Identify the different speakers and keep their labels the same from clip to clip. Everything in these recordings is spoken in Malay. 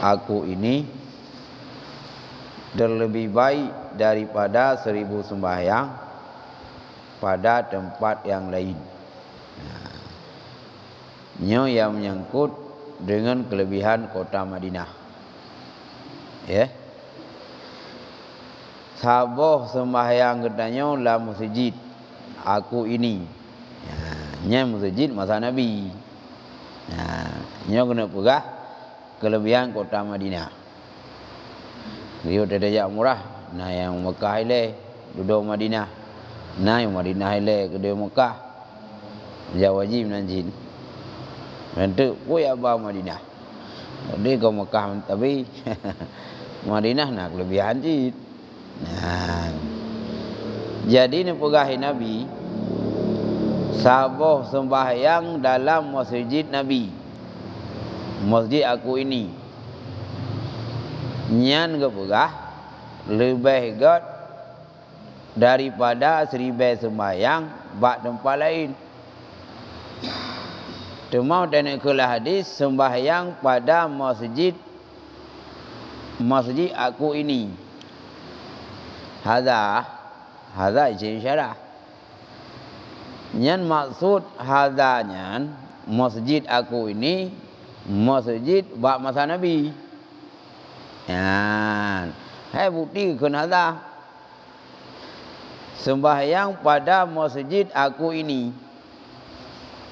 Speaker 1: aku ini terlebih baik daripada 1000 sembahyang pada tempat yang lain. Nyo yang menyangkut dengan kelebihan kota Madinah. Ya. Saboh sembahyang katanya la masjid aku ini. Nya masjid masa Nabi. Nyo kena pegah kelebihan kota Madinah. Dia tidak murah. Nah yang Mekah ile duduk Madinah. Nah yang Madinah ile ke dia Mekah. Dia wajib nanjin. Nanti pun abah Madinah. Jadi ke Mekah tapi Madinah nak kelebihan jid. Nah. Jadi ni pegahi Nabi saboh sembahyang dalam masjid Nabi. Masjid aku ini. Nyan ke pegah lebih god daripada 1000 sembahyang bak tempat lain. Cuma dan ikulah hadis sembahyang pada masjid aku ini. Hadza isyarah. Nyan maksud hadanya masjid aku ini masjid bak masa Nabi. Hai bukti kun hadza. Sembahyang pada masjid aku ini.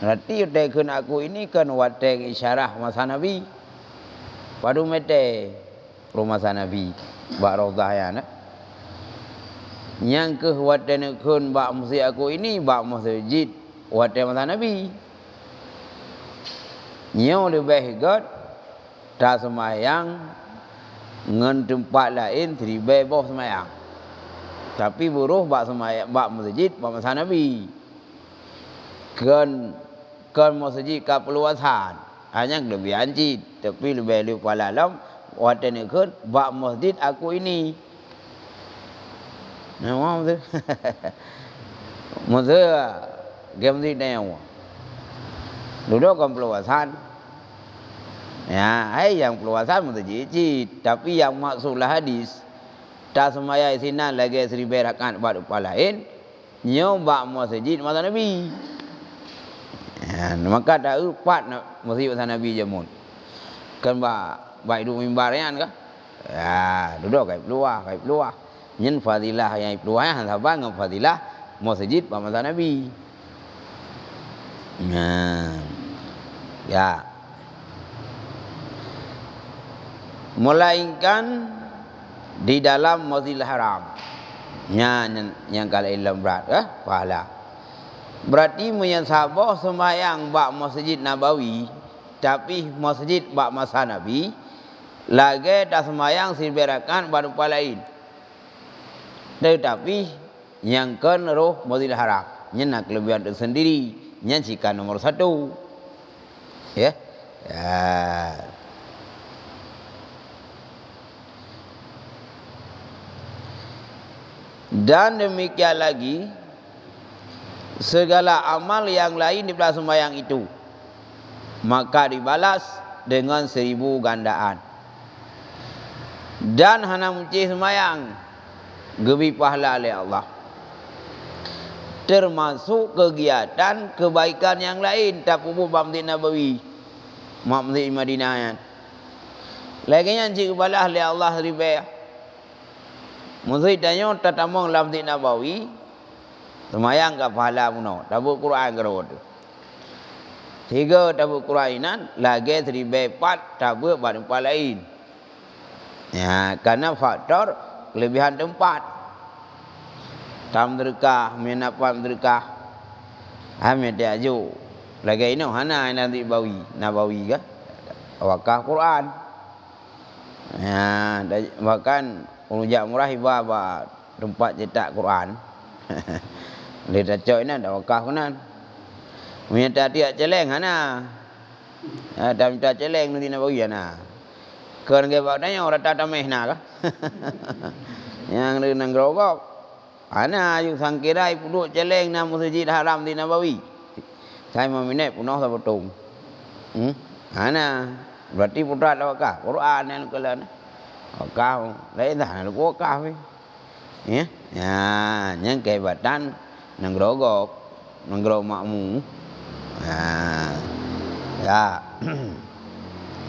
Speaker 1: Berarti utekun aku ini kan watek isyarah masa Nabi. Padu mete rumah masa Nabi bak raudhah ya nak. Yang ke watekun bak masjid aku ini bak masjid watek masa Nabi. Nyo lebih god tak sembahyang ngan tempat lain 1000 boh sembahyang. Tapi buruh bak sembahyang bak masjid bak masa Nabi. Kan masjid ka peluasan hanya lebih anjid tapi lebih pala lam watan ikut bak masjid aku ini. Nah mau tu. Masa game ni dah yang duduk kan peluasan. Ya, yang peluasan masjid tapi yang maksudlah hadis tak semaya isinan lagi 1000 rakaat bak lain nyoba masjid masa Nabi. Maka tak upat nak masjid masa Nabi jamun. Kan baik duduk mimbar kan kah? Ya, duduk kai peluah. Nyen fadilah yang peluah yang sabar dengan fadilah masjid masa Nabi. Ya. Melainkan di dalam Masjidil Haram. Yang kalau ilmu berat pahala. Berarti menyabah sembahyang bak Masjid Nabawi tapi masjid bak masa Nabi lagi tak sembahyang 1000 rakaat baru lain. Tetapi yang kan roh Masjidil Haram nyen kelebihan tersendiri nyen jika nomor 1. Ya. Dan demikian lagi segala amal yang lain di belah sembahyang itu maka dibalas dengan 1000 gandaan. Dan hana muci sembahyang gebi pahala oleh Allah. Termasuk kegiatan kebaikan yang lain tak pupuk Masjid Nabawi, Masjid Madinah. Lagi yang cik balas oleh Allah ribah. Masjid tanya tatamong Masjid Nabawi semayang ke pahala muno tabuk Quran kerot. 3 tabuk Quranan lagi 1004 tabuk pada tempat lain. Ya, karena faktor kelebihan tempat. Tam derkah, menapa derkah. Hamid aju. Lagi ini hana nanti Nabawi ke? Wakaf Quran. Ya, bahkan penujak murah hibah tempat cetak Quran. Dia dah cok ini ada wakaf kunan. Minta tiak celeng hana. Dah minta celeng nanti Nabawi hana. Kerana dia tanya orang tak tameh nak. Yang dengan gerobak. Hana ayu sangkirai puduk celeng na Masjid Haram di Nabawi. Saya meminat punah sabatung. Hana Berarti putra ada wakah. Quran yang kelan. Wakah. Lain dah nak wakah we. Ya. Ya, yang kehebatan nang grogok, nang grog makmu. Ya.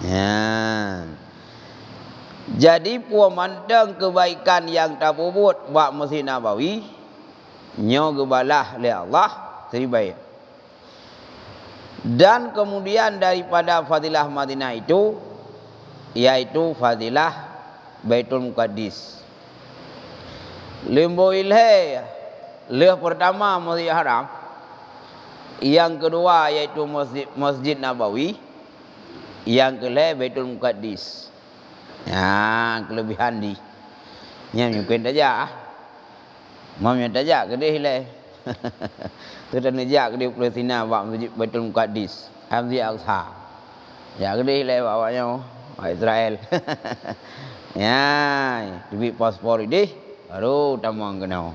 Speaker 1: Ya. Jadi puan mandang kebaikan yang tak bubut buat Masjid Nabawi, nyo gebalah oleh Allah seribai. Dan kemudian daripada fadilah Madinah itu, yaitu fadilah Baitul Muqaddis. Limbo ilhe, leh pertama Masjid Haram, yang kedua yaitu Masjid Nabawi, yang kelima Baitul Muqaddis. Ya, kelebihan di. Nya mungkin saja. Mamnya saja ke dia hilai. Tu dan dia ke dia Palestina buat Masjid Baitul Muqaddis, Masjid Al-Aqsa. Ya ke dia hilai bawanya Israel. Ya, duit paspor ini baru tamang kena.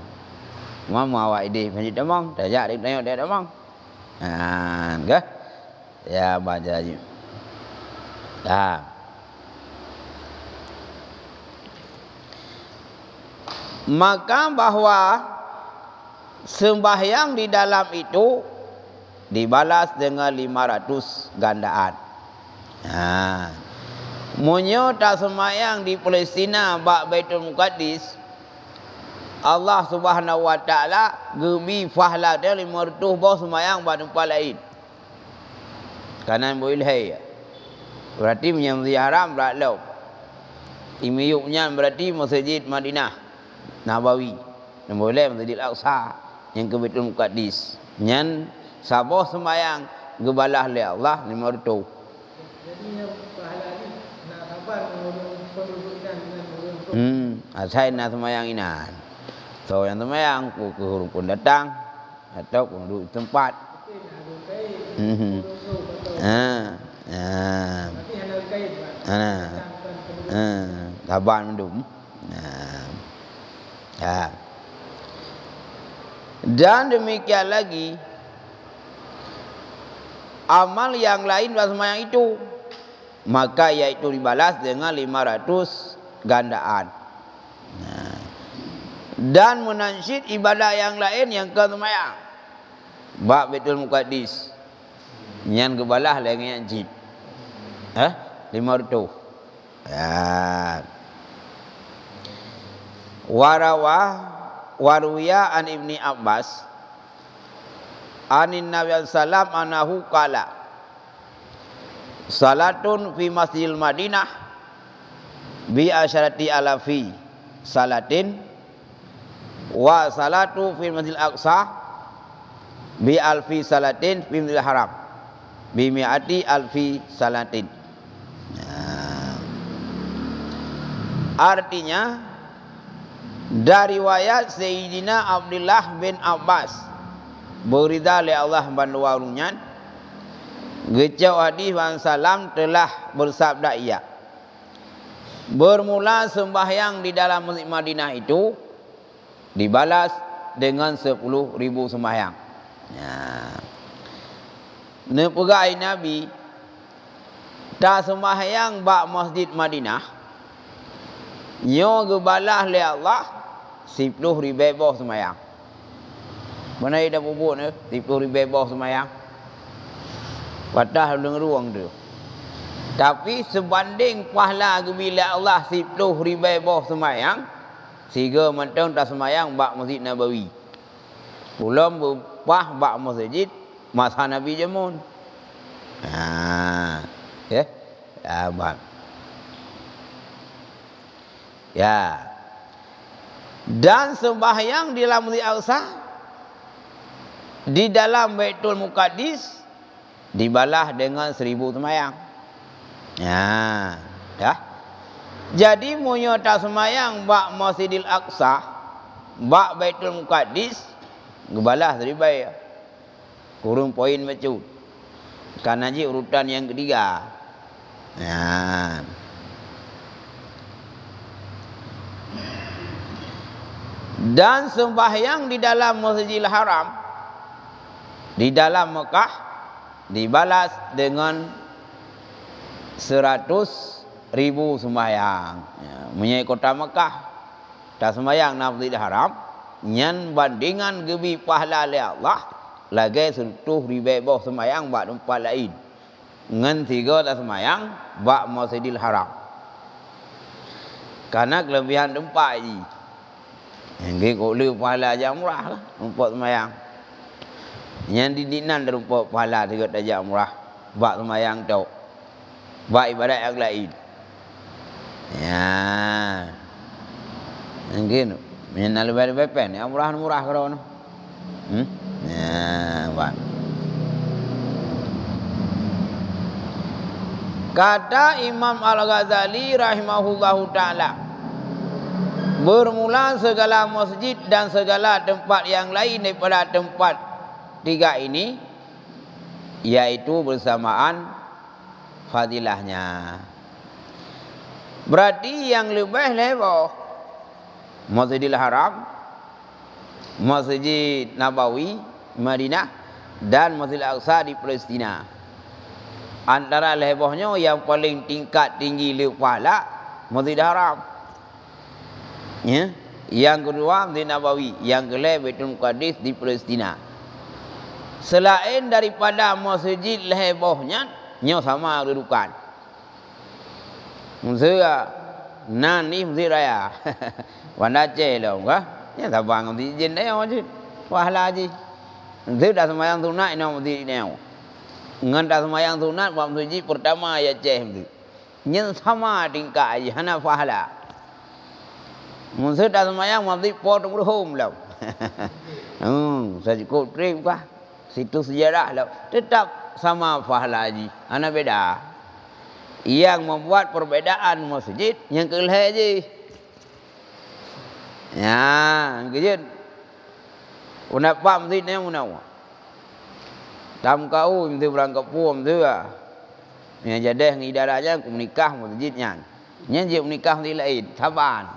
Speaker 1: Mama awak ini Masjid tamang, saja dia tengok dia tamang. Ke? Ya baca je. Maka bahwa sembahyang di dalam itu dibalas dengan 500 gandaan. Munyo tak sembahyang di Palestina bak Baitul Muqaddis, Allah Subhanahu wa taala gebi fahla dia 500 bau sembahyang bak tempat lain. Kanan boleh. Berarti Masjid Haram beratlau. Imiyuknya berarti Masjid Madinah Nabawi. Yang boleh Masjid Al-Aqsa yang ke Baitul Muqaddis. Yang sabah sembahyang gebalah oleh Allah 500.
Speaker 2: Jadi yang pahala ni nak sabar pendudukan dengan orang.
Speaker 1: Saya nak sembahyang inan. So yang sembahyang ke pun datang atau pun duduk tempat. Sabar mendum. Dan demikian lagi amal yang lain pada sembahyang itu, maka yaitu dibalas dengan 500 gandaan. Dan menansyid ibadah yang lain yang ke sembahyang bab Baitul Muqaddis yang gebalah lagi yang jid 500. Waruya an Ibni Abbas anin Nabi sallam anahu qala salatun fi Masjidil Madinah bi asyarati alafi salatin wa salatu fi Masjidil Aqsa bi alfi salatin fi Masjidil Haram bi mi'ati alfi salatin. Artinya dari riwayat Sayyidina Abdullah bin Abbas berida oleh Allah bandu warunyan, gecau hadis wan salam telah bersabda ia, bermula sembahyang di dalam Masjid Madinah itu dibalas dengan 10.000 sembahyang. Nepegai Nabi tak sembahyang bak Masjid Madinah, nyo gebalah oleh Allah 10.000 boh sembahyang. Mana ada bubuk ni 10.000 boh sembahyang. Patah dengan ruang tu. Tapi sebanding pahala bila Allah 10.000 boh sembahyang, sehingga mentang tak sembahyang bak Masjid Nabawi. Belum berpah bak masjid masa Nabi Jamun. Dan sembahyang di dalam Masjid Al-Aqsa di dalam Baitul Muqaddis dibalah dengan 1.000 sembahyang. Jadi munyo tak sembahyang bak Masjidil Aqsa, bak Baitul Muqaddis gebalah 1.000. Kurung poin macam. Karena je urutan yang ketiga. Dan sembahyang di dalam Masjidil Haram di dalam Mekah dibalas dengan 100.000 sembahyang. Ya, menyai kota Mekah dah sembahyang nak Masjidil Haram, nyan bandingan gebi pahala le Allah lagi 100.000 sembahyang bak tempat lain. Ngan 3 dah sembahyang bak Masjidil Haram. Karena kelebihan tempat ni. Yang kau lu pahala jam murah lah tempat sembahyang. Yang didinan tempat pahala dekat jam murah bak sembahyang tu. Bak ibadat yang lain. Ya. Mungkin yang lebih pen yang murah kerana. Ya, bak. Kata Imam Al-Ghazali rahimahullahu ta'ala, bermula segala masjid dan segala tempat yang lain daripada tempat 3 ini, yaitu bersamaan fadilahnya. Berarti yang lebih lebar Masjidil Haram, Masjid Nabawi Madinah dan Masjidil Aqsa di Palestina. Antara lebarnya yang paling tingkat tinggi pahala Masjidil Haram. Ya. Yang kedua Masjid Nabawi, yang kelima Baitul Muqaddis di Palestina. Selain daripada masjid lebarnya, nyo sama kedudukan. Masjid ni masjid raya. Wanda celo ka? Ya tabang masjid dia masjid. Pahala ji. Masjid dah sembahyang sunat ina masjid ni. Ngan dah sembahyang sunat buat masjid pertama ya ceh tu. Nyen sama tingkat aja hana pahala. Masjid dah sembahyang masjid potong berhum lah. Saya cukup trip kah? Situ sejarah lah. Tetap sama pahala haji. Hana beda. Yang membuat perbedaan masjid yang kelih je. Ya, kejut. Unak pak masjid ni unak. Tam kau mesti berangkat puam tu ah. Yang jadi ngidaranya aku menikah masjidnya. Yang dia menikah di lain, saban.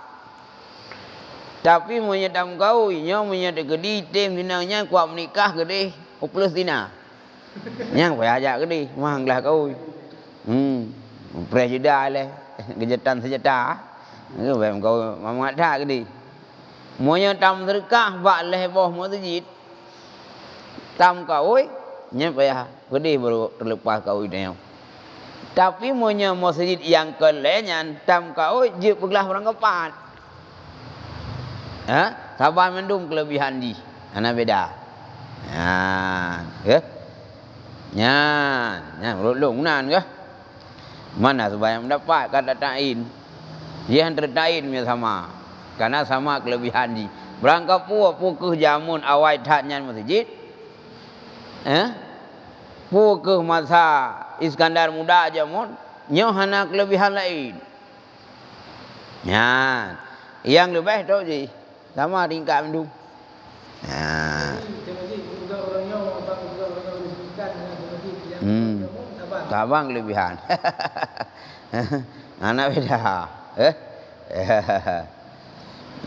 Speaker 1: Tapi punya tam kau, nya punya gede tem dinangnya kuat menikah gede, plus dina. Yang payah ajak gede, manglah kau. Presiden le, kejutan senjata. Itu bem kau mamat dah gede. Punya tam terkah bak leh boh masjid. Tam kau nya payah gede baru terlepas kau ini. Tapi punya masjid yang kelenya tam kau je pergelah orang kepat. Ha? Sabar mendung kelebihan di. Ana beda. Ha, ya. Nya belum nan ke? Mana sebanyak mendapat kata tain. Dia hantar tain punya sama. Karena sama kelebihan di. Berangkat pukul jamun awal taknya masjid. Pukul masa Iskandar Muda jamun, nyo hana kelebihan lain. Ya, yang lebih tu je sama tingkat mendung. Ya. Tabang kelebihan. Anak beda.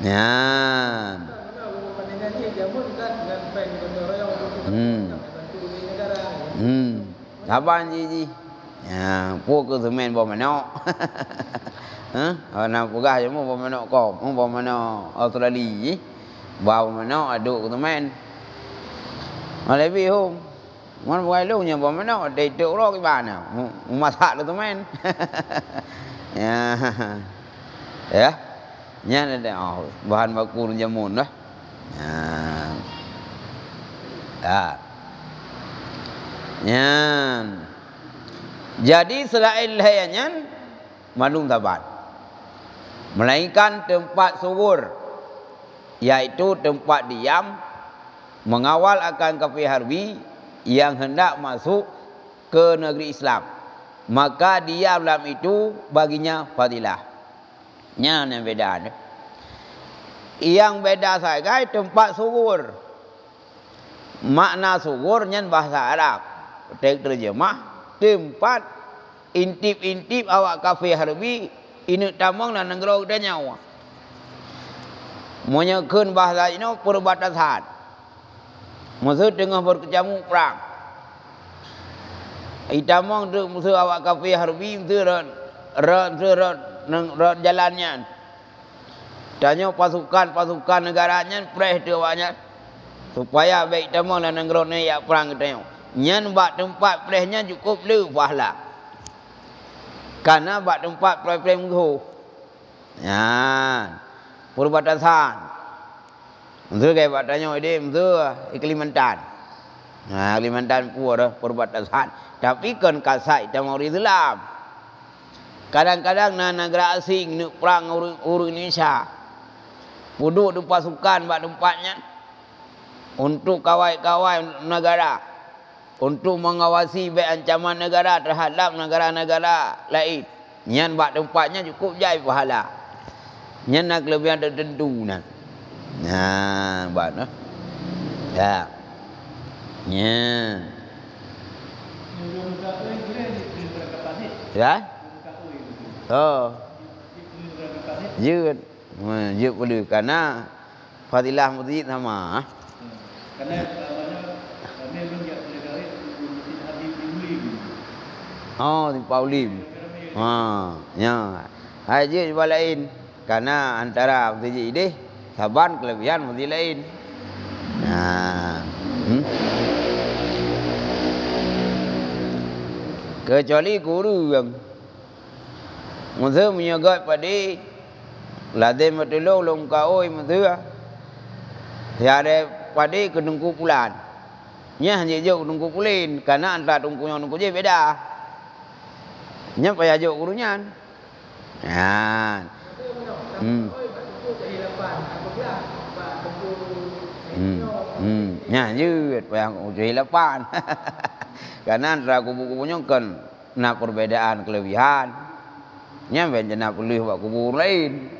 Speaker 1: Ya. Saban ji. Ya, pukul semen bawa manok. Nak pegah je mau bawa manok kau, mau bawa manok Australia. Bawa manok aduk semen. Lebih hom. Mana buai lu nya bawa manok dai tok ro ke mana. Masak tu semen. Ya. Ya. Nya ada bahan baku jamun dah. Ya. Ya. Yan. Jadi selain layannya malum tabat. Melainkan tempat subur, yaitu tempat diam mengawal akan kafir harbi yang hendak masuk ke negeri Islam. Maka diam dalam itu baginya fadilah. Nya yang beda. Yang beda saya tempat subur. Makna subur nyan bahasa Arab. Terjemah tempat intip-intip awak kafir harbi ini tamang dan negara dan nyawa. Menyekan bahasa ini perbatasan. Maksud tengah berkecamuk perang. Itamong tu musuh awak kafir harbi tu rot jalannya. Tanya pasukan negaranya preh tu awaknya. Supaya baik tamong dan ngerone ya perang tanya. Nyan bak tempat prehnya cukup lu pahala. Karena bak tempat preh menghu. Ya. Perbatasan. Musuh kayak bak tanya ide musuh Kalimantan. Nah, Kalimantan pun ada perbatasan. Tapi kan kasai tamong Islam. Kadang-kadang negara asing nak perang urus Indonesia. Puduk di pasukan bak tempatnya untuk kawai-kawai negara, untuk mengawasi baik ancaman negara terhadap negara-negara lain. Nyan bak tempatnya cukup jai pahala. Nyan nak kelebihan tertentu nah. Nah, bak noh. Ya. Nya. Ya? Oh. Jut. Jut boleh karena fadilah masjid sama.
Speaker 3: Karena kami menjak negara Masjid Habib Lim.
Speaker 1: Oh, di Paulim. Ya. Haji juga lain. Karena antara masjid ini saban kelebihan masjid lain. Nah. Kecuali guru yang musuh menyagat pada ladai matulung long kaoi musuh tiada pada kedengku pulan nya hanya jauh kedengku pulin karena antara tungkunya tungku je beda nya payah jauh gurunya ya nya jut payah ujilapan karena antara kubu-kubunya kan nak perbedaan kelebihan. Nya benjana pulih buat kubu lain.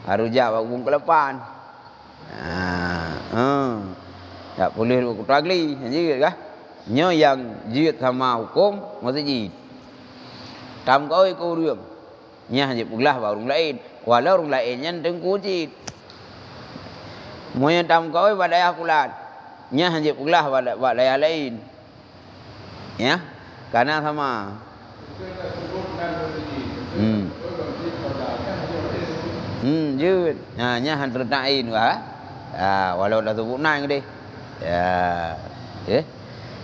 Speaker 1: Harus jawab kubu ke-8. Tak boleh buat tagli, jadi kah? Nya yang jid sama hukum masjid. Tam kau ikut urang. Nya hanya pulah buat orang lain. Walau orang lainnya tengku jid. Moya tam kau pada ayah kulat. Nya hanya pulah buat ayah lain. Ya, karena sama. Jut. Nah, nya han tertain wah. Walau dah sebut nang deh. Ya.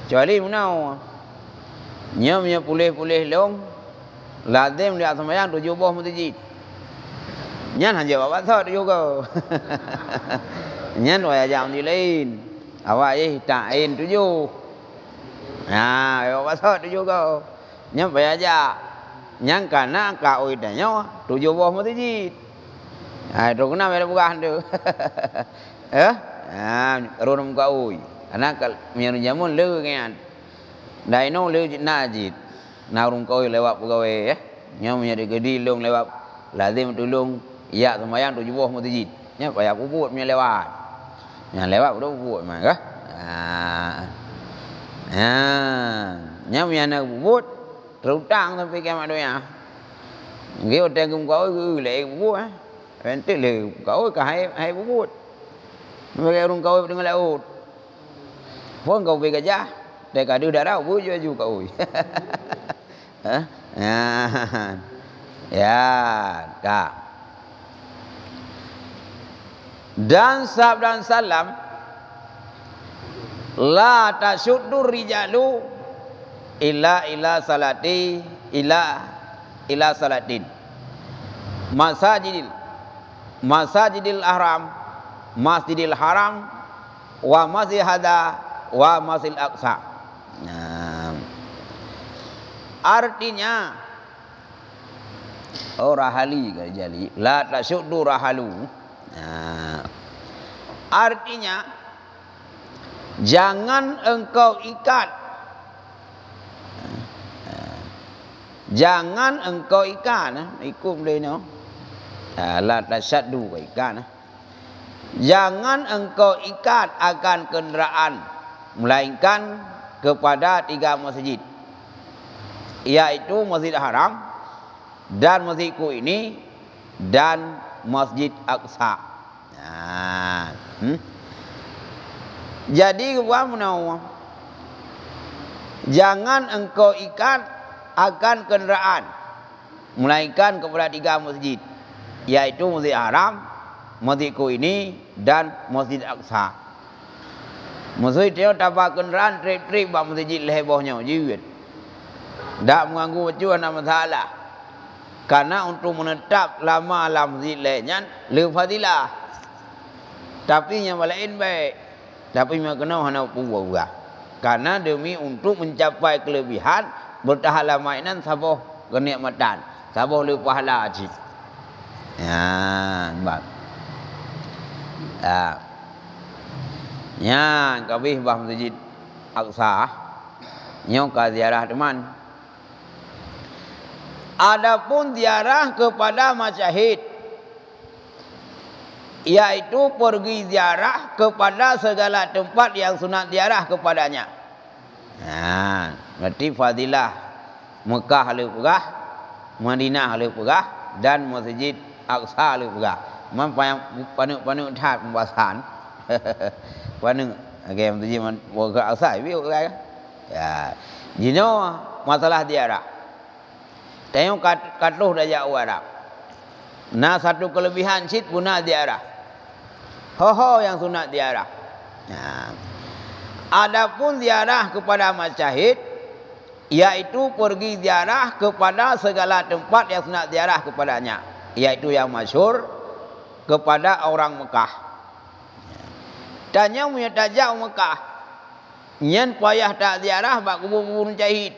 Speaker 1: Kecuali menau. Nya punya pulih-pulih long. Lazim dia sembahyang 7 buah masjid. Nya han jawab apa juga. Nya waya jam di lain. Awak tain 7. Nah, awak juga. Nya aja. Yang karena kau idanya 7 buah masjid. Itu kenapa ada bukan tu? Ronum kau. Karena kalau mian jamun lu kan. Dai no lu najid. Narum kau lewat pegawai ya. Nya punya digedi long lewat. Lazim tolong ya sembahyang 7 buah masjid. Nya payah kubut punya lewat. Yang lewat udah kubut mah kah? Nya punya nak kubut terutang sampai kiamat dunia. Dia utang kau lek kubut Nanti le kau ke hai bubut. Bagi orang kau dengan laut. Pun kau pergi gajah. Dia kadu darah bu ju kau. Ya, tak. Dan sabda salam la tasuddur rijalu ila salati ila salatin masjidil haram masjidil haram wa masjid hada wa masjid aqsa. Artinya rahali jali la tasuddu rahalu. Artinya jangan engkau ikat, jangan engkau ikat, ikut boleh no. La tasaddu ikat. Jangan engkau ikat akan kenderaan melainkan kepada 3 masjid, yaitu Masjid Haram dan masjidku ini dan Masjid Aqsa. Jadi gua menau Jangan engkau ikat akan kenderaan, melainkan kepada 3 masjid, yaitu Masjid Haram, Masjidku ini, dan Masjid Aqsa. Masjid dia tapak kenderaan trip-trip bak masjid lehbohnya jiwit. Tak mengganggu baju anak masalah. Karena untuk menetap lama dalam masjid lainnya lebih fadilah. Tapi yang lain baik. Tapi yang kena hana pura. Karena demi untuk mencapai kelebihan bertahan lama ini saboh kenikmatan, saboh lebih pahala haji. Ya, bab. Ya, kabih bah masjid Aqsa. Nyo ka ziarah teman. Adapun ziarah kepada masyahid, yaitu pergi ziarah kepada segala tempat yang sunat ziarah kepadanya. Nah, berarti fadilah Mekah lebih pegah, Madinah lebih pegah, dan Masjid Aqsa lebih pegah. Panuk tat pembahasan. Panuk okey Masjid Aqsa itu kan. Ya. Jino masalah ziarah. Tengok katuh daya Arab. Nah, satu kelebihan cit guna ziarah. Ho yang sunat ziarah. Nah. Adapun ziarah kepada masyahid, yaitu pergi ziarah kepada segala tempat yang sunat ziarah kepadanya, yaitu yang masyhur kepada orang Mekah. Tanya punya tajak Mekah. Nyen payah tak ziarah bak kubur syahid.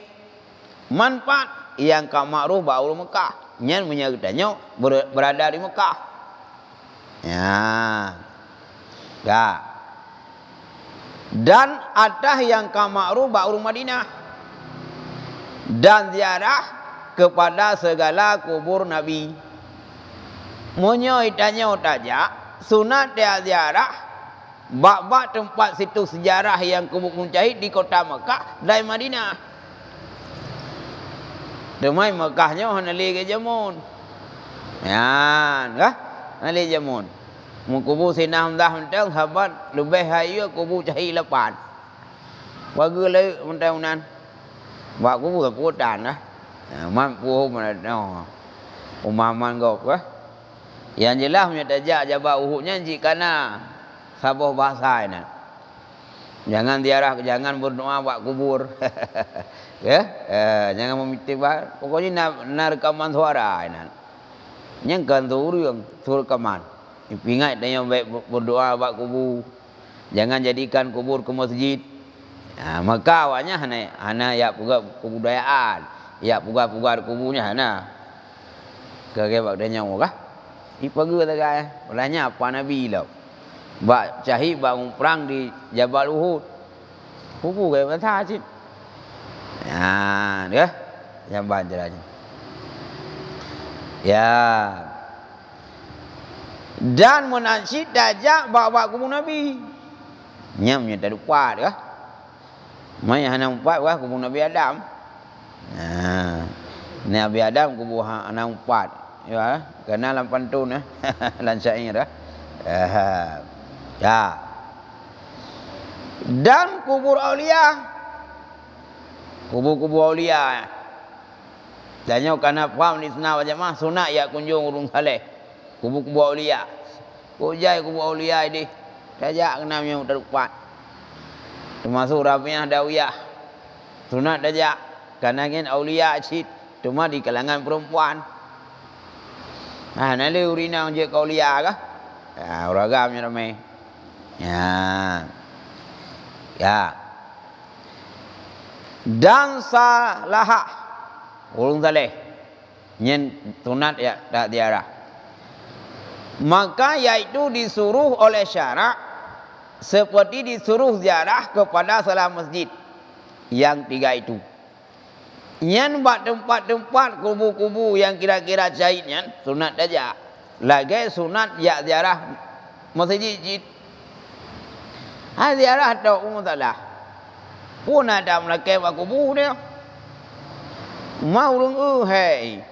Speaker 1: Manfaat yang kau makruf baul Mekah. Nyen menyertanya berada di Mekah. Ya. Ya. Dan ada yang kau makruf baul Madinah. Dan ziarah kepada segala kubur Nabi. Menyoitanya tajak sunat dia ziarah bak-bak tempat situ sejarah yang kubur syahid di kota Mekah dan Madinah. Demai Mekahnya hanali ke jamun. Ya, kah? Hanali jamun. Mengkubur sinah dah mentang sahabat lebih hayu kubur syahid lepan. Bagi le mentang-mentang. Bak kubur keputan lah. Mampu mana no. Umaman gok kah? Yang jelas punya tajak jabat uhudnya jikana saboh bahasa ini. Jangan ziarah, jangan berdoa bak kubur. Ya, jangan meminta. Pokoknya nak rekaman suara ini. Yang kan suruh rekaman. Ingat yang baik berdoa bak kubur. Jangan jadikan kubur ke masjid. Maka awaknya hana ya puga kebudayaan, ya puga kuburnya hana. Kage bak dia nyawa kah? Ipagi kata kaya. Belanya apa Nabi lah. Bak syahid bak perang di Jabal Uhud. Kubur kaya mata cip. Ya, dia jamban jalannya. Ya. Dan menasyid dajak bawa kubur Nabi. Nyamnya tak lupa dah. Mai hana empat wah kubur Nabi Adam. Nah. Nabi Adam kubur hana empat. Ya, kena dalam pantun lan syair dah. Ya. Dan kubur aulia. Kubur-kubur aulia. Tanya karena faham di sana macam mana sunat ya kunjung urung saleh. Kubur-kubur aulia. Kujai kubur aulia ini. Tajak kenamnya terlupa. Termasuk Rabi'ah Dawiyah. Sunat tajak. Karena kan aulia cid cuma di kalangan perempuan. Nah, nanti urina je aulia kah? Ya, uragamnya ramai. Ya. Ya. Dan salah urung saleh nyen sunat ya tak ziarah, maka yaitu disuruh oleh syarak seperti disuruh ziarah kepada salah masjid yang 3 itu. Nyen buat tempat-tempat kubu-kubu yang kira-kira syahidnya sunat saja. Lagi sunat ya ziarah masjid. Ziarah tak umumlah. Pun ada melakai wa kubur dia. Mau urung hei.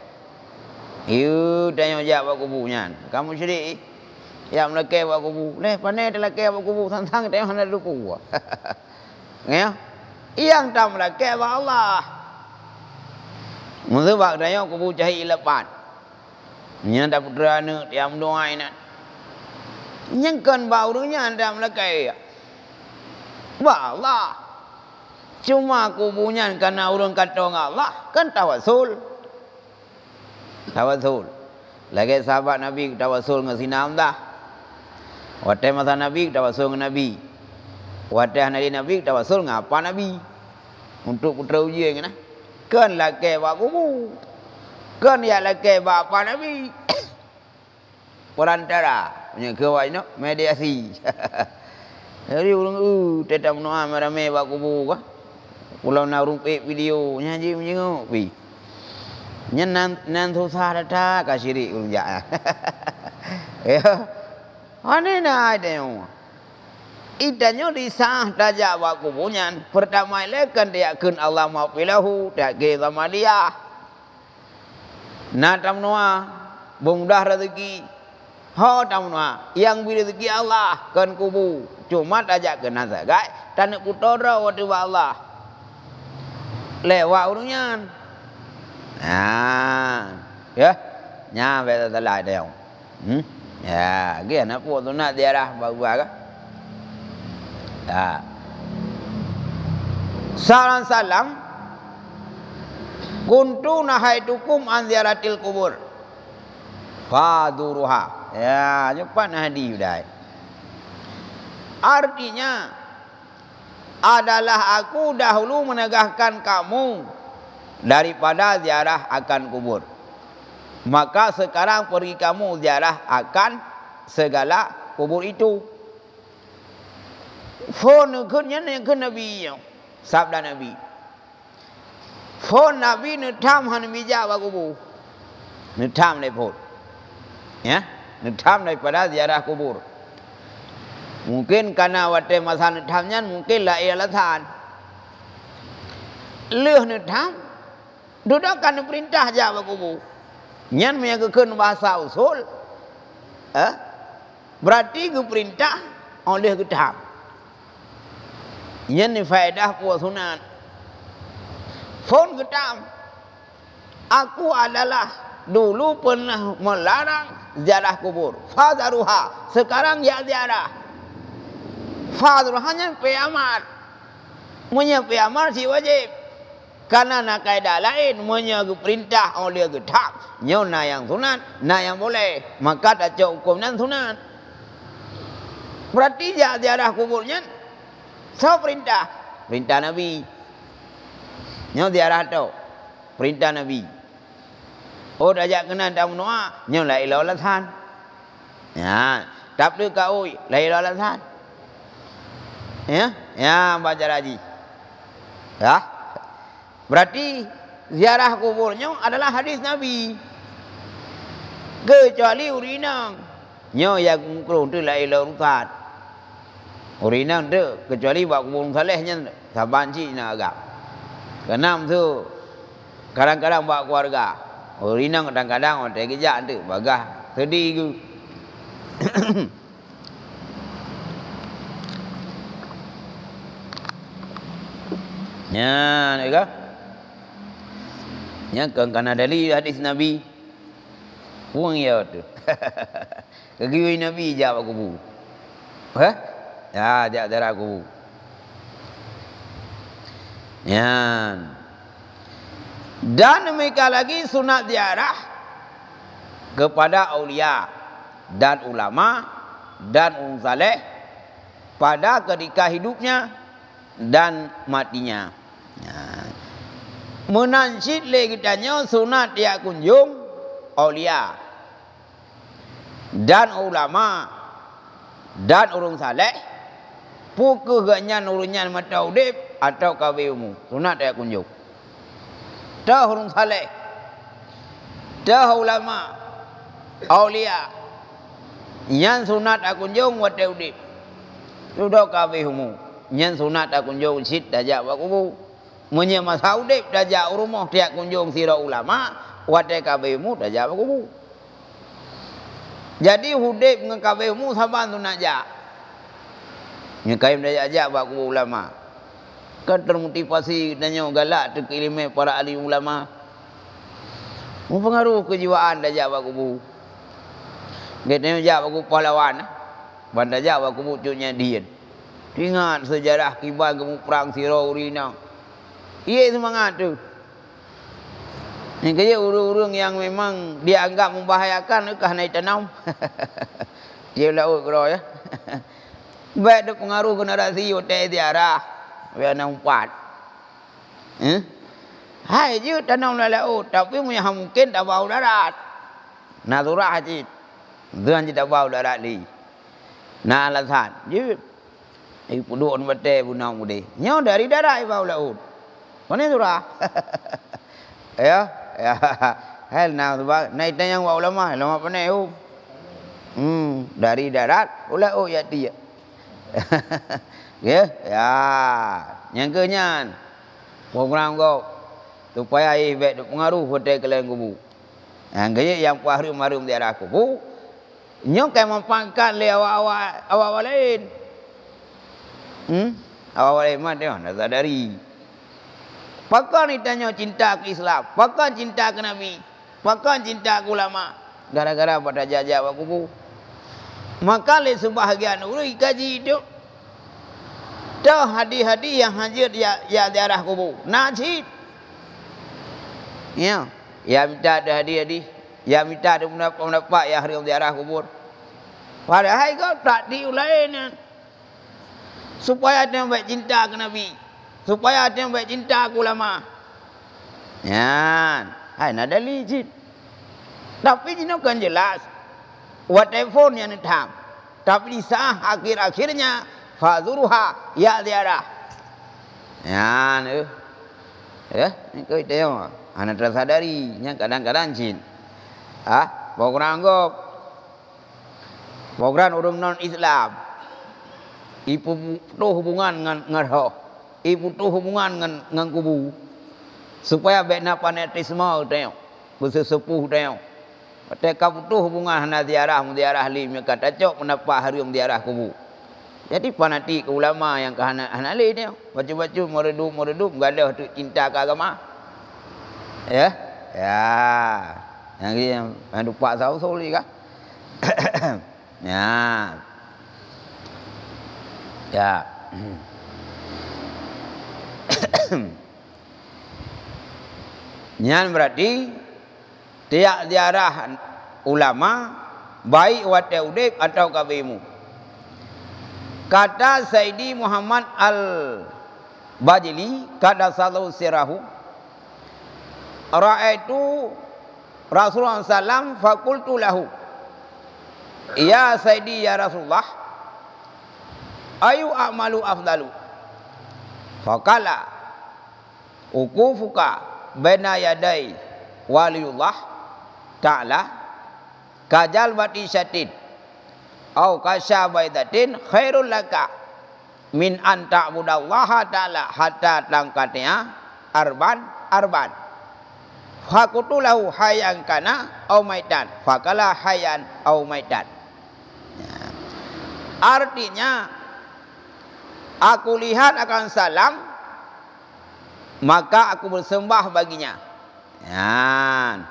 Speaker 1: Iu tanya jawab wa kuburnya. Kamu syirik. Ya melakai wa kubur. Leh pandai dah lakai wa kubur tantang tengok hana lupa. Ya. Yang tam la ke ba Allah. Mesti bak dayo kubu cahai lepat. Nya da putra ne tiam doa ina. Yang kan bau nya tam la ke. Ba Allah. Cuma kubunya karena orang kata Allah kan tawasul. Tawasul. Lagi sahabat Nabi tawasul dengan sinam dah. Waktu masa Nabi tawasul dengan Nabi. Waktu hari Nabi tawasul dengan apa Nabi? Untuk putra ujian kan? Kan laki bak kubu. Kan ya laki bak apa Nabi? Perantara. Punya kewaj no mediasi. Jadi orang tetap menua merame bak kubu kah? Pulau narung video nyanyi menjenguk pi. Nyan nan susah dah kasiri ulun ja. Ya. Ane na ada yang. Idanyo disah daja wa kubunyan. Pertama lekan dia kun Allah mafilahu dak ge sama dia. Na tamnoa bongdah rezeki. Ho tamnoa yang bi rezeki Allah kan kubu. Cuma daja kena zagai tan putara wa Allah. Lewat orangnya, ya, nyampe terlalu dia, ya, dia nak buat tu nak dia dah bagus kan, ya, salam, kuntu nahaitukum an ziaratil kubur, faduruha, ya, cepat hadis dah, artinya. Adalah aku dahulu menegahkan kamu daripada ziarah akan kubur. Maka sekarang pergi kamu ziarah akan segala kubur itu. Phone kunnya yang ke Nabi, sabda Nabi. Phone Nabi netam han bija wa kubur. Netam le phone. Ya, netam daripada ziarah kubur. Mungkin karena waktu masa netamnya mungkin lah ia alasan. Leh netam, dudakan perintah jawab kubu. Nyan menyaksikan bahasa usul, berarti ke perintah oleh ketam. Nyan ni faedah puas sunat. Phone ketam, aku adalah dulu pernah melarang ziarah kubur. Fadaruha, sekarang ya ziarah. Fadru hanya peamar, punya peamar si wajib. Karena nak kaidah lain, punya perintah oleh ketam. Nyo na yang sunat, na yang boleh. Maka tak hukum nan sunat. Berarti ziarah kuburnya, so perintah, perintah Nabi. Nyo ziarah tu, perintah Nabi. Oh dah jak kena dah menua, nyo la ilah alasan. Ya, tak boleh kau la ilah alasan. Ya, ya baca haji. Ya. Berarti ziarah kuburnya adalah hadis Nabi. Kecuali urinang. Nyo yang kurung tu la ilah rukat. Urinang tu kecuali bak kubur salehnya saban ci nak agak. Kenam tu kadang-kadang bak keluarga. Urinang kadang-kadang orang kejak tu bagah sedih ke. Ya, nak ya kerana dalil hadis Nabi. Puang ya tu. Kegiwi Nabi jawab kubu. Ya, jawab darah kubu. Ya. Dan demikian lagi sunat ziarah kepada aulia dan ulama dan orang saleh pada ketika hidupnya dan matinya. Ya. Menansyid lagi tanya sunat dia kunjung aulia dan ulama dan orang saleh pukul ganyan urunyan mata udip atau kawimu sunat dia kunjung. Dah orang saleh, dah ulama, aulia, yang sunat aku kunjung wate udip. Sudah kawimu, yang sunat aku kunjung sit dajak wakubu. Menye masa udip dajak rumah tiak kunjung sira ulama wate kawimu dajak wakubu. Jadi udip dengan kawimu saban tu nak jak. Yang kaim dajak wakubu ulama. Kan termotivasi dannya galak tu keilmu para ahli ulama. Mempengaruh kejiwaan dah jawab kubu. Dia jawab kubu pahlawan. Banda jawab kubu cunya dia. Ingat sejarah kibar kamu perang Siraurina. Ia semangat tu. Yang kerja urung-urung yang memang dianggap membahayakan kah naik tanam. Dia laut kero ya. Baik ada pengaruh ke narasi hotel ziarah. Biar nampak. Hai je tanam laut tapi mungkin tak bau darat. Naturah je. Tuan je tak bau darat ni. Nah alasan. Je ibu duk on bate bunau mude. Nyo dari darat bau laut. Mana surah? Ya. Ya. Hal now naik tayang bau lama pandai hu. Dari darat laut ya dia. Ya. Ya. Yang kenyan. Program kau supaya baik pengaruh hotel kalian kubu. Yang gaya yang pahrum-harum di arah kubu. Nyok kai mampangkan le awak lain. Awak lain mah dia nak sadari. Pakar ni tanya cinta ke Islam, pakar cinta ke Nabi, pakar cinta ke ulama. Gara-gara pada jajah awak kubu. Maka le sebahagian ulai kaji itu. Dah hadis-hadis yang hadir di arah kubu. Najib. Ya, yang minta ada hadis-hadis, yang minta ada pendapat yang hari di arah kubur. Padahal kau tak diulain. Supaya ada yang baik cinta ke Nabi, supaya ada yang baik cinta ke ulama. Ya, hai nak dalil jin. Tapi jin kan jelas. Whatever yang ditam. Tapi di sah akhir-akhirnya fazuruha ya ziarah. Ya, ni. Ya, ni kau tengok. Anak tersadari yang kadang-kadang jin. Program orang non Islam. Ibu tu hubungan dengan roh. Ibu tu hubungan dengan kubu. Supaya bena fanatisme tengok. Bersesepuh tengok. Mereka butuh hubungan hana ziarah lim yang kata cok menapa hari ziarah kubu. Jadi fanatik ulama yang ke hana li tengok. Baca-baca meredup gadah tu cinta ke agama. Ya, ya, yang lupa saus ni kah? Ya, ya. Nyan berarti tiak ziarah ulama baik wate udip atau kabimu. Kata Sayyidi Muhammad Al-Bajili kata sallallahu sirahu ra'aitu Rasulullah sallam faqultu lahu ya Sayyidi ya Rasulullah ayu a'malu afdalu faqala ukufuka baina yadai waliyullah ta'ala kajal bati syatid au kasyabaidatin khairul laka min an ta'budallaha ta'ala hatta tangkatnya arban fakutulahu hayan kana au maitan fakala hayan au maitan. Artinya aku lihat akan salam maka aku bersembah baginya. Ya.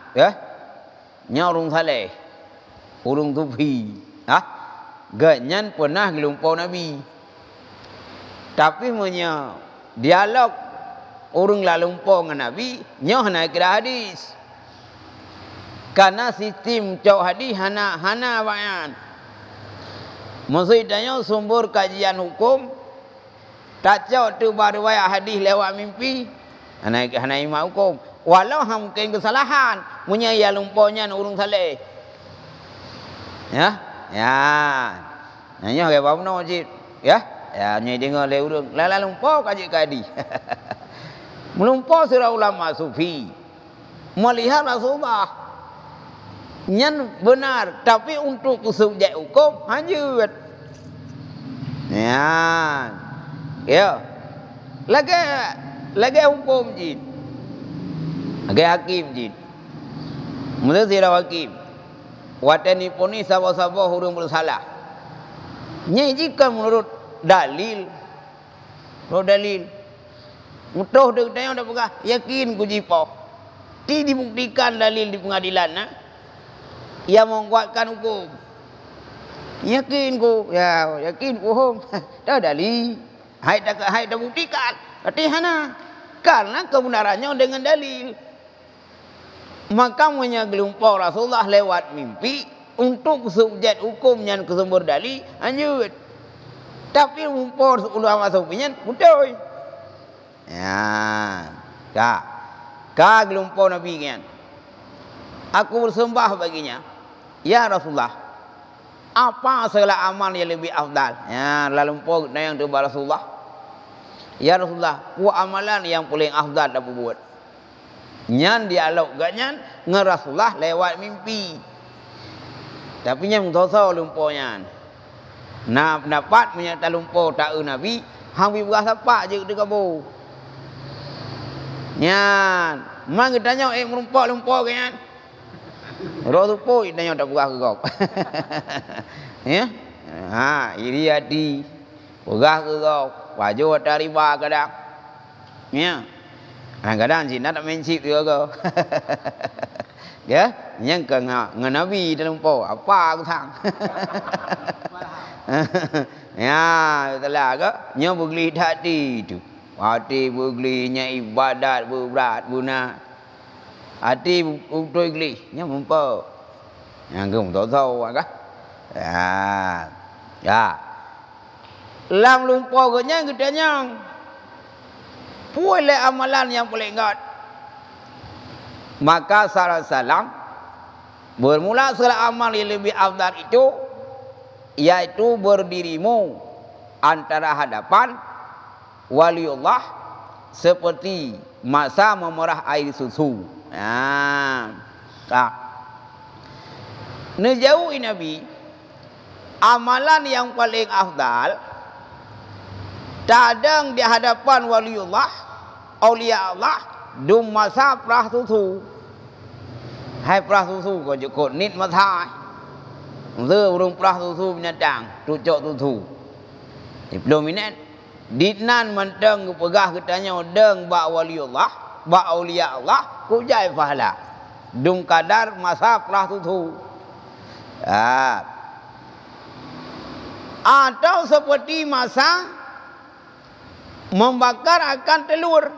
Speaker 1: Nya urung saleh. Urung tufi. Ganyan pernah gelumpau Nabi. Tapi punya dialog orang lalumpau dengan Nabi, nyoh nak kira hadis. Karena sistem cau hadis hana bayan. Maksudnya sumber kajian hukum tak cau tu baru riwayat hadis lewat mimpi. Hana imam hukum. Walau mungkin kesalahan, punya ya lumpaunya urung saleh. Ya, ya. Nyoh ke bawno cip, ya. Ya nyai dengar le urung lalumpau kaji kadi. Melumpau sira ulama sufi melihat Rasulullah nyan benar tapi untuk subjek hukum hanjut. Ya lagi hukum jin lagi hakim jin mula sira hakim watani poni sabo-sabo hurung bersalah nyai jika menurut dalil Mutuh dia tanya dah pegah. Yakin ku jipo. Ti dibuktikan dalil di pengadilan nah. Ia menguatkan hukum. Yakin ku, ya yakin ku hum. Dah dalil. Hai dah buktikan. Katihana. Karena kebenarannya dengan dalil. Maka menyagelumpau Rasulullah lewat mimpi untuk subjek hukumnya ke sumber dalil lanjut. Tapi umpur ulama sopinya betul. Ya, ka gelumpau Nabi kan. Aku bersembah baginya. Ya Rasulullah, apa segala amal yang lebih afdal? Ya, lalu umpur yang tu Rasulullah. Ya Rasulullah, ku amalan yang paling afdal dapat buat. Nyan dialog ganyan ngerasullah lewat mimpi. Tapi yang dosa lumpuhnya. Nah, pendapat menyata lumpuh tak Nabi, hambi berasa pak je dekat kabur. Nyan, mang kita tanya lumpuh kan. Roh tu pun tanya tak berah ke kau. Ya. Ha, iri hati. Berah ke kau. Wajah tak riba kadang. Ya. Kadang-kadang Cina tak main chip juga kau. Ya, yang ke Nabi dalam po apa aku thang. Ya, itulah ke nya begli hati tu. Hati begli nya ibadat berat guna. Hati betul gli nya mempo. Yang ke untuk tahu kan? Ya. Ya. Lam lumpur ke nya kita nyang. Boleh amalan yang boleh ingat. Maka salam bermula segala amal yang lebih afdal itu yaitu berdirimu antara hadapan waliullah seperti masa memerah air susu. Tak. Nejauhi Nabi amalan yang paling afdal kadang di hadapan waliullah, aulia Allah, dum masa prah susu. Hai prah susu kau jukut nit mathai. Zơ urung prah susu menyadang, tucuk susu. Belum ini, ditnan menteng pegah ketanya deng ba waliullah, ba aulia Allah, ku jai pahala. Dum kadar masa prah susu. Atau seperti masa membakar akan telur,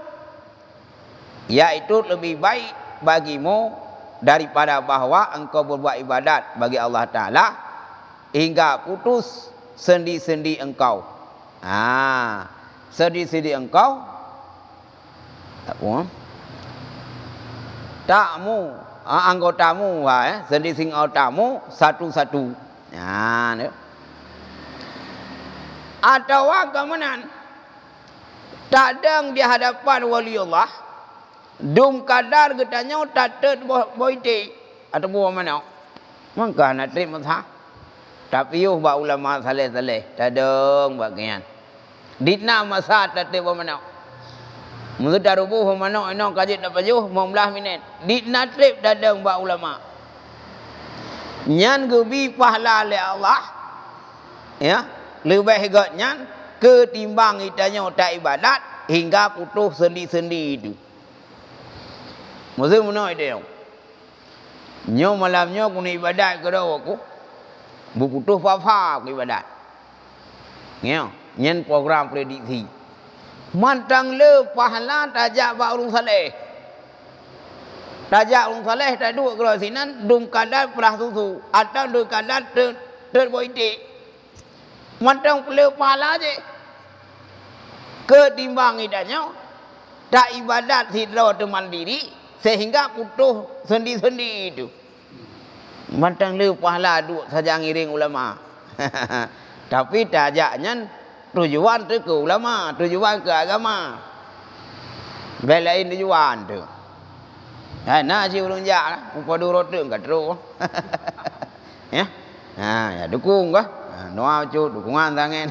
Speaker 1: yaitu lebih baik bagimu daripada bahawa engkau berbuat ibadat bagi Allah Ta'ala hingga putus sendi-sendi engkau. Sendi-sendi engkau takmu, anggotamu, sendi-sendi anggotamu satu-satu. Atau kemenan tadang di hadapan waliullah dum kadar getanya tatet boite atau buah mana maka nak terima sah tapi yuh ba ulama saleh-saleh tadang bagian ditna masa tatet buah mana mula darubuh mana ino kajit dapat yuh 15 minit ditna trip tadang ba ulama nyan gebi pahala le Allah ya lebih hebat nyan ketimbang itanya tak ibadat hingga putus sendi-sendi itu. Maksud mana dia? Nyo malamnya aku nak ibadat ke dah aku. Berputus apa-apa aku ibadat. Nyen program prediksi. Mantang le pahala tajak ba urung saleh. Tajak urung saleh tak duduk ke sinan dum kadar perah susu atau dum kadar terboitik. Mantang le pahala je. Ketimbang idanya tak ibadat hidro teman diri sehingga putus sendi-sendi itu. Mantang le pahala duk saja ngiring ulama. Tapi tajaknya tujuan tu ke ulama, tujuan ke agama. Belain tujuan tu. Nah si ulun jak upa durut tu enggak terus. Ya. Ya dukung kah? Noa cu dukungan tangan.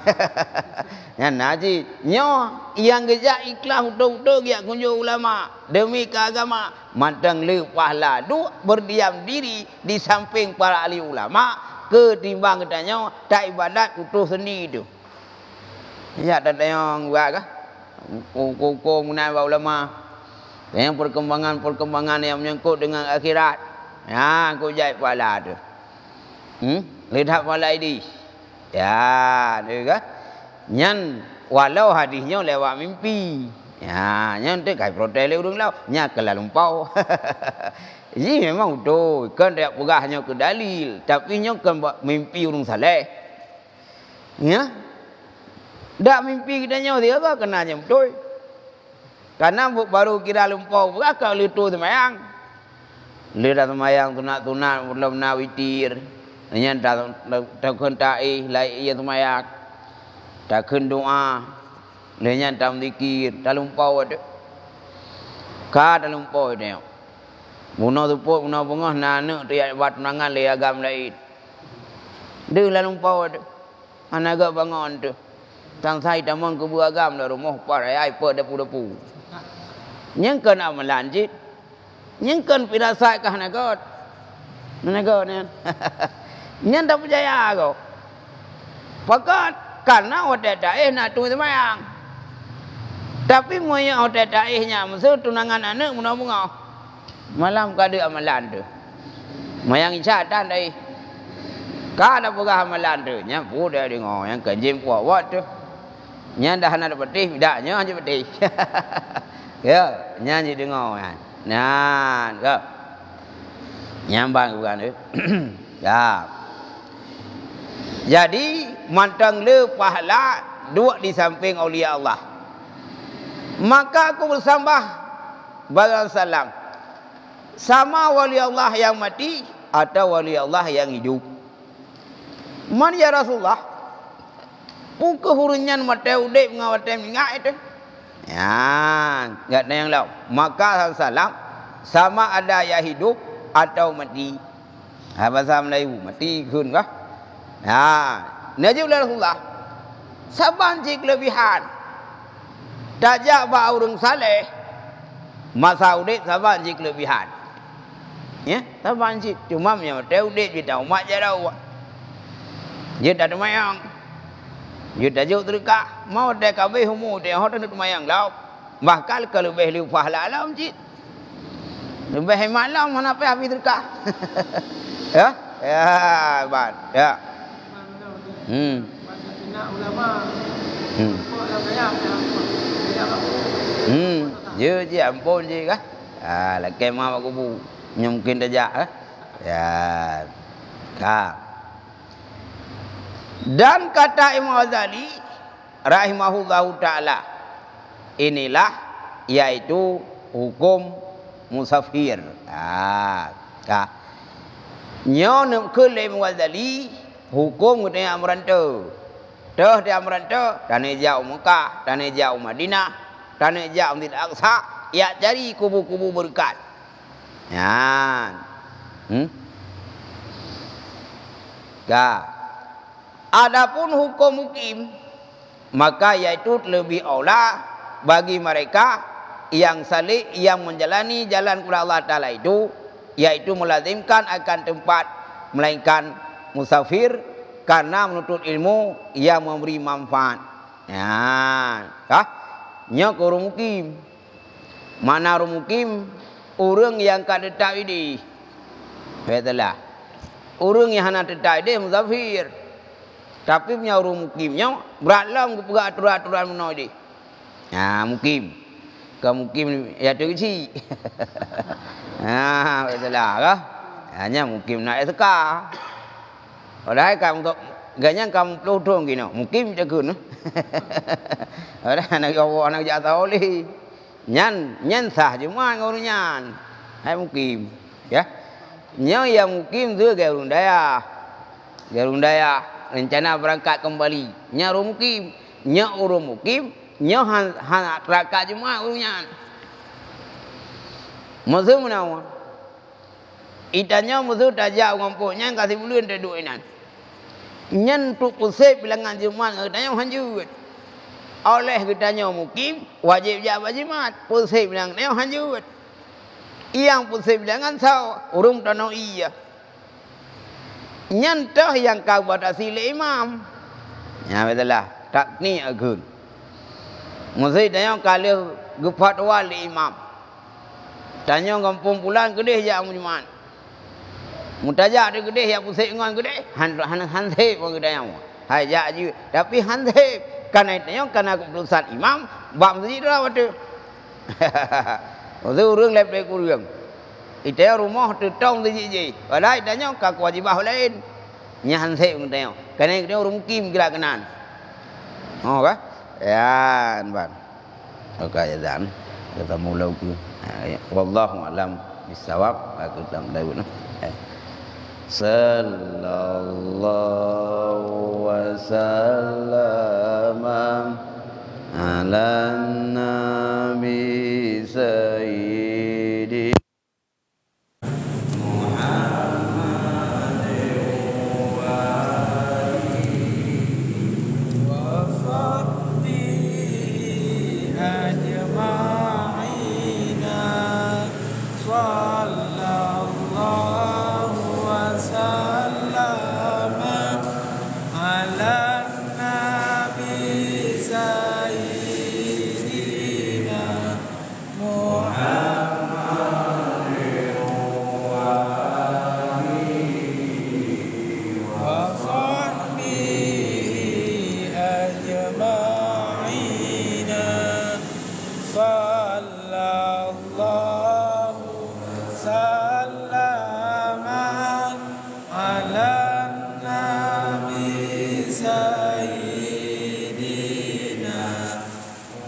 Speaker 1: Yang naji nyo yang gejak ikhlas untuk ya kunjung ulama demi keagama mantang le pahala du berdiam diri di samping para ahli ulama ketimbang katanya tak ibadat putus sendi itu. Ya tak yang buat kah? Hukum mengenai ulama. Yang perkembangan yang menyangkut dengan akhirat. Ya, aku jahit pahala tu. Lihat pahala ini. Ya, tu kan. Nyan walau hadisnya lewat mimpi. Ya, nyan tu kai protes le urang lau. Nya kelah lumpau. Ini memang betul. Kan dia pegahnya ke dalil, tapi nya kan mimpi urang saleh. Ya. Dak mimpi kita nya dia apa kenanya betul. Karena baru kira lumpau berakal itu semayang. Lihat semayang tunat belum nawitir. Nyan tak kentai lai ia semayang. Tak doa. Nyan tak zikir, tak lumpau ada. Ka tak lumpau dia. Muna tupuk muna bengah nana tiap buat nangan le agam lain. Dia la lumpau ada. Anaga bangun tu. Tang sai tamang kubu agam la rumah parai ai pe depu-depu. Nyang kan amalan jit. Nyang kan pirasat kah nagot. Nagot ni. Nyang tak percaya kau. Pakat karena otak daih nak tu semayang. Tapi moya otak daihnya mesti tunangan anak munah-munah. Malam kada amalan tu. Mayang isya dan daih. Kada pegah amalan tu. Nyang pu dia dengar yang kenjim kuat tu. Nyang dah nak petih, dak nya aja petih. Ya, nyanyi dengar kan. Nah, ke. Nyambang bukan tu. Ya. Jadi mantang le pahala dua di samping aulia Allah. Maka aku bersambah balas salam. Sama wali Allah yang mati atau wali Allah yang hidup. Man ya Rasulullah. Puka hurunyan mata udip ngawat mingat itu. Ya, enggak ada yang lain. Maka salam sama ada yang hidup atau mati. Bahasa Melayu mati kun kah? Ya, najib Rasulullah. Saban jik kelebihan. Tajak ba urang saleh. Masa udip saban jik kelebihan. Ya, saban jik cuma nya mata udip kita umat jarau. Dia tak ada mayang. Dia dah jauh terdekat. Mau dia kabeh umur dia hot nak mayang lau. Bahkan kalau lebih liu pahala alam cik. Lebih hemat lau mana apa habis terdekat. Ya? Ya, ban. Ya.
Speaker 2: Ulama.
Speaker 1: Je je ampun je kah? Laki mah aku bu. Mungkin dah ya. Kah. Dan kata Imam Ghazali rahimahullahu ta'ala, inilah yaitu hukum musafir. Nyo nak ke Imam Ghazali hukum kena merantau. Dah dia merantau tanah jauh Mekah, tanah jauh Madinah, tanah jauh Masjid Al-Aqsa, ya cari kubu-kubu berkat. Ya. Adapun hukum mukim, maka yaitu lebih aula bagi mereka yang salih yang menjalani jalan kepada Allah Ta'ala itu, yaitu melazimkan akan tempat melainkan musafir karena menuntut ilmu yang memberi manfaat. Ya, nya orang mukim. Mana orang mukim? Orang yang kada tetap ini. Betulah. Orang yang hendak tetap ini musafir. Tapi punya orang mukimnya beratlam ke pegak aturan-aturan menoi dia. Ya, mukim. Ke mukim ya tu kecil. Betulah kah? Hanya mukim nak seka. Padahal kamu untuk ganyan kamu pelutong gini. Mukim jagun. Padahal anak awak anak jatuh oleh. Nyan sah cuma ngurus nyan. Hai mukim. Ya. Nya yang mukim tu garung daya. Garung daya. Rencana berangkat kembali. Nya orang mukim. Nya orang mukim. Nya han terakat cuma urunya. Maksud menawa. Itanya maksud tajak ngampuknya kasih bulan dah duk inan. Nyan tu pusat bilangan jumat katanya hanjut. Oleh katanya mukim wajib jabat jimat. Pusat bilang dia hanjut. Yang pusat bilangan sao urung tanau iya. Nyantah yang kau buat asli imam. Ya betulah. Tak ni agun. Mesti tanya kalau gefatwa li imam. Tanya kampung pulang gede ya Jumaat. Mutajak dia gede ya pusing ngon gede. Han pun gede yang. Hai ya je. Tapi han karena tanya karena keputusan imam bab masjid lah waktu. Waktu urang lepek urang. Itu rumah tu tong tu je. Walai tanya ka kewajiban lain. Nya han pun tanya. Karena dia orang mukim gerak kenan. Oh kah? Ya, bang. Okey azan. Kita mula ke. Wallahu alam bisawab. Aku tak tahu nah. Sallallahu wasallam ala nabi sayyidi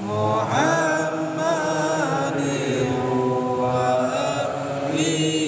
Speaker 4: Muhammad wa alihi